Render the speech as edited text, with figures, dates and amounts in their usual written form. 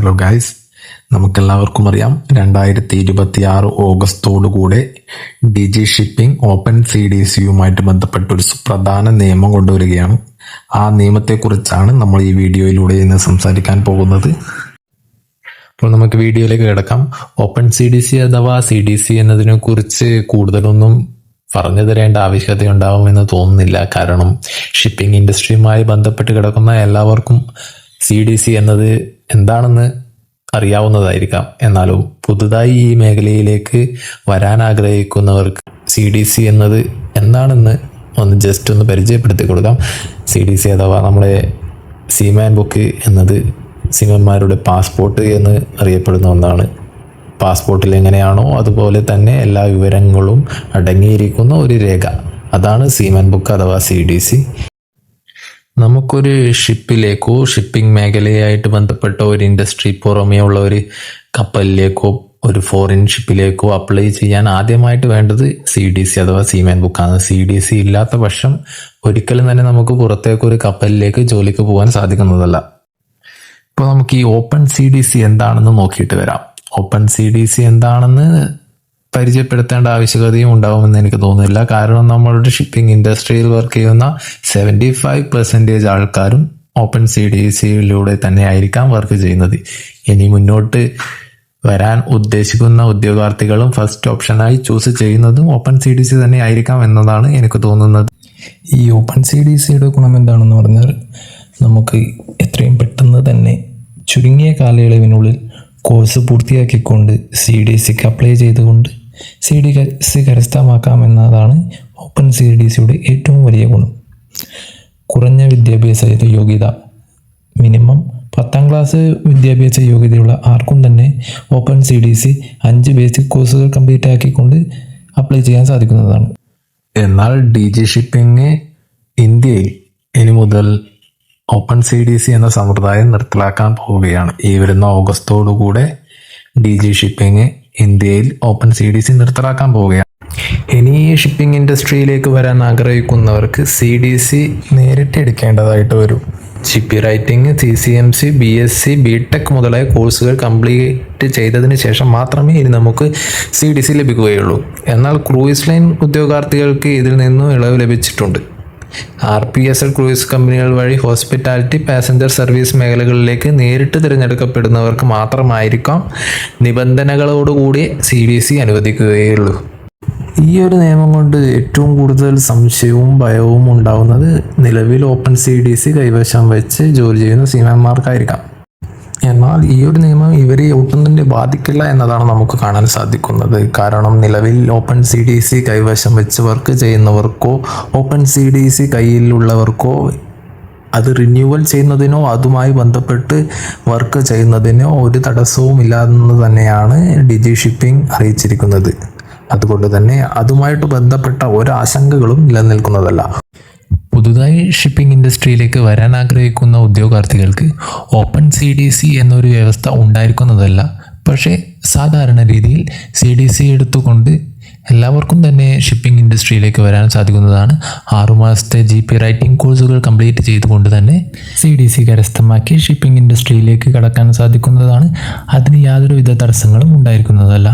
Hello guys, നമുക്കെല്ലാവർക്കും അറിയാം 2026 ഓഗസ്റ്റോടുകൂടെ DG shipping open CDCയുമായിട്ട് ബന്ധപ്പെട്ട ഒരു സുപ്രധാന നിയമം കൊണ്ടുവരികയാണ്. ആ നിയമത്തെക്കുറിച്ചാണ് നമ്മൾ ഈ വീഡിയോയിലൂടെ ഇന്ന് സംസാരിക്കാൻ പോകുന്നത്. അപ്പോൾ നമുക്ക് വീഡിയോയിലേക്ക് കിടക്കാം. ഓപ്പൺ CDC അഥവാ CDC എന്നതിനെ കുറിച്ച് കൂടുതലൊന്നും പറഞ്ഞു തരേണ്ട ആവശ്യകതയുണ്ടാവുമെന്ന് തോന്നുന്നില്ല. കാരണം ഷിപ്പിംഗ് ഇൻഡസ്ട്രിയുമായി ബന്ധപ്പെട്ട് കിടക്കുന്ന എല്ലാവർക്കും CDC എന്നത് എന്താണെന്ന് അറിയാവുന്നതായിരിക്കാം. എന്നാലും പുതുതായി ഈ മേഖലയിലേക്ക് വരാൻ ആഗ്രഹിക്കുന്നവർക്ക് CDC എന്നത് എന്താണെന്ന് ജസ്റ്റ് ഒന്ന് പരിചയപ്പെടുത്തി കൊടുക്കാം. CDC അഥവാ നമ്മുടെ സീമാൻ ബുക്ക് എന്നത് സീമന്മാരുടെ പാസ്പോർട്ട് എന്ന് അറിയപ്പെടുന്ന ഒന്നാണ്. പാസ്പോർട്ടിൽ എങ്ങനെയാണോ അതുപോലെ തന്നെ എല്ലാ വിവരങ്ങളും അടങ്ങിയിരിക്കുന്ന ഒരു രേഖ, അതാണ് സീമാൻ ബുക്ക് അഥവാ CDC. നമുക്കൊരു ഷിപ്പിലേക്കോ ഷിപ്പിംഗ് മേഖലയായിട്ട് ബന്ധപ്പെട്ട ഒരു ഇൻഡസ്ട്രി പുറമേ ഉള്ള ഒരു കപ്പലിലേക്കോ ഒരു ഫോറിൻ ഷിപ്പിലേക്കോ അപ്ലൈ ചെയ്യാൻ ആദ്യമായിട്ട് വേണ്ടത് CDC അഥവാ സീമാൻ ബുക്കാണ്. CDC ഇല്ലാത്ത പക്ഷം ഒരിക്കലും തന്നെ നമുക്ക് പുറത്തേക്ക് ഒരു കപ്പലിലേക്ക് ജോലിക്ക് പോകാൻ സാധിക്കുന്നതല്ല. ഇപ്പോൾ നമുക്ക് ഈ ഓപ്പൺ CDC എന്താണെന്ന് നോക്കിയിട്ട് വരാം. ഓപ്പൺ CDC എന്താണെന്ന് പരിചയപ്പെടുത്തേണ്ട ആവശ്യകതയും ഉണ്ടാവുമെന്ന് എനിക്ക് തോന്നുന്നില്ല. കാരണം നമ്മളുടെ ഷിപ്പിംഗ് ഇൻഡസ്ട്രിയിൽ വർക്ക് ചെയ്യുന്ന 75% ആൾക്കാരും ഓപ്പൺ CDCയിലൂടെ തന്നെ ആയിരിക്കാം വർക്ക് ചെയ്യുന്നത്. ഇനി മുന്നോട്ട് വരാൻ ഉദ്ദേശിക്കുന്ന ഉദ്യോഗാർത്ഥികളും ഫസ്റ്റ് ഓപ്ഷനായി ചൂസ് ചെയ്യുന്നതും ഓപ്പൺ CDC തന്നെ ആയിരിക്കാം എന്നതാണ് എനിക്ക് തോന്നുന്നത്. ഈ ഓപ്പൺ CDCയുടെ ഗുണം എന്താണെന്ന് പറഞ്ഞാൽ, നമുക്ക് എത്രയും പെട്ടെന്ന് തന്നെ ചുരുങ്ങിയ കാലയളവിനുള്ളിൽ കോഴ്സ് പൂർത്തിയാക്കിക്കൊണ്ട് CDCക്ക് അപ്ലൈ ചെയ്തുകൊണ്ട് CDC കരസ്ഥമാക്കാമെന്നതാണ് ഓപ്പൺ CDCയുടെ ഏറ്റവും വലിയ ഗുണം. കുറഞ്ഞ വിദ്യാഭ്യാസ യോഗ്യത, മിനിമം 10ാം ക്ലാസ് വിദ്യാഭ്യാസ യോഗ്യതയുള്ള ആർക്കും തന്നെ ഓപ്പൺ CDC 5 ബേസിക് കോഴ്സുകൾ കംപ്ലീറ്റ് ആക്കിക്കൊണ്ട് അപ്ലൈ ചെയ്യാൻ സാധിക്കുന്നതാണ്. എന്നാൽ DG ഷിപ്പിംഗ് ഇന്ത്യയിൽ ഇനി മുതൽ ഓപ്പൺ CDC എന്ന സമ്പ്രദായം നിർത്തലാക്കാൻ പോവുകയാണ്. ഈ വരുന്ന ഓഗസ്റ്റോടുകൂടെ DG ഷിപ്പിംഗ് ഇന്ത്യയിൽ ഓപ്പൺ CDC നിർത്തലാക്കാൻ പോവുകയാണ്. ഇനി ഈ ഷിപ്പിംഗ് ഇൻഡസ്ട്രിയിലേക്ക് വരാൻ ആഗ്രഹിക്കുന്നവർക്ക് CDC നേരിട്ട് എടുക്കേണ്ടതായിട്ട് വരും. Ship writing, CCMC, BSc, BTech മുതലായ കോഴ്സുകൾ കംപ്ലീറ്റ് ചെയ്തതിന് ശേഷം മാത്രമേ ഇനി നമുക്ക് CDC ലഭിക്കുകയുള്ളൂ. എന്നാൽ ക്രൂയിസ് ലൈൻ ഉദ്യോഗാർത്ഥികൾക്ക് ഇതിൽ നിന്നും ഇളവ് ലഭിച്ചിട്ടുണ്ട്. RPSL ക്രൂയിസ് കമ്പനികൾ വഴി ഹോസ്പിറ്റാലിറ്റി, പാസഞ്ചർ സർവീസ് മേഖലകളിലേക്ക് നേരിട്ട് തിരഞ്ഞെടുക്കപ്പെടുന്നവർക്ക് മാത്രമായിരിക്കാം നിബന്ധനകളോടുകൂടി CDC അനുവദിക്കുകയുള്ളൂ. ഈ ഒരു നിയമം കൊണ്ട് ഏറ്റവും കൂടുതൽ സംശയവും ഭയവും ഉണ്ടാവുന്നത് നിലവിൽ ഓപ്പൺ CDC കൈവശം വെച്ച് ജോലി ചെയ്യുന്ന സീമാന്മാർക്കായിരിക്കാം. എന്നാൽ ഈ ഒരു നിയമം ഇവരെ ഒട്ടും തന്നെ ബാധിക്കില്ല എന്നതാണ് നമുക്ക് കാണാൻ സാധിക്കുന്നത്. കാരണം നിലവിൽ ഓപ്പൺ CDC കൈവശം വെച്ച് വർക്ക് ചെയ്യുന്നവർക്കോ ഓപ്പൺ CDC കയ്യിലുള്ളവർക്കോ അത് റിന്യൂവൽ ചെയ്യുന്നതിനോ അതുമായി ബന്ധപ്പെട്ട് വർക്ക് ചെയ്യുന്നതിനോ ഒരു തടസ്സവും ഇല്ലാതെന്ന് തന്നെയാണ് DG ഷിപ്പിംഗ് അറിയിച്ചിരിക്കുന്നത്. അതുകൊണ്ട് തന്നെ അതുമായിട്ട് ബന്ധപ്പെട്ട ഒരു ആശങ്കകളും നിലനിൽക്കുന്നതല്ല. പുതുതായി ഷിപ്പിംഗ് ഇൻഡസ്ട്രിയിലേക്ക് വരാൻ ആഗ്രഹിക്കുന്ന ഉദ്യോഗാർത്ഥികൾക്ക് ഓപ്പൺ CDC എന്നൊരു വ്യവസ്ഥ ഉണ്ടായിരിക്കുന്നതല്ല. പക്ഷേ സാധാരണ രീതിയിൽ CDC എടുത്തുകൊണ്ട് എല്ലാവർക്കും തന്നെ ഷിപ്പിംഗ് ഇൻഡസ്ട്രിയിലേക്ക് വരാൻ സാധിക്കുന്നതാണ്. 6 മാസത്തെ GP റൈറ്റിംഗ് കോഴ്സുകൾ കംപ്ലീറ്റ് ചെയ്തുകൊണ്ട് തന്നെ CDC കരസ്ഥമാക്കി ഷിപ്പിംഗ് ഇൻഡസ്ട്രിയിലേക്ക് കടക്കാൻ സാധിക്കുന്നതാണ്. അതിന് യാതൊരുവിധ തടസ്സങ്ങളും ഉണ്ടായിരിക്കുന്നതല്ല.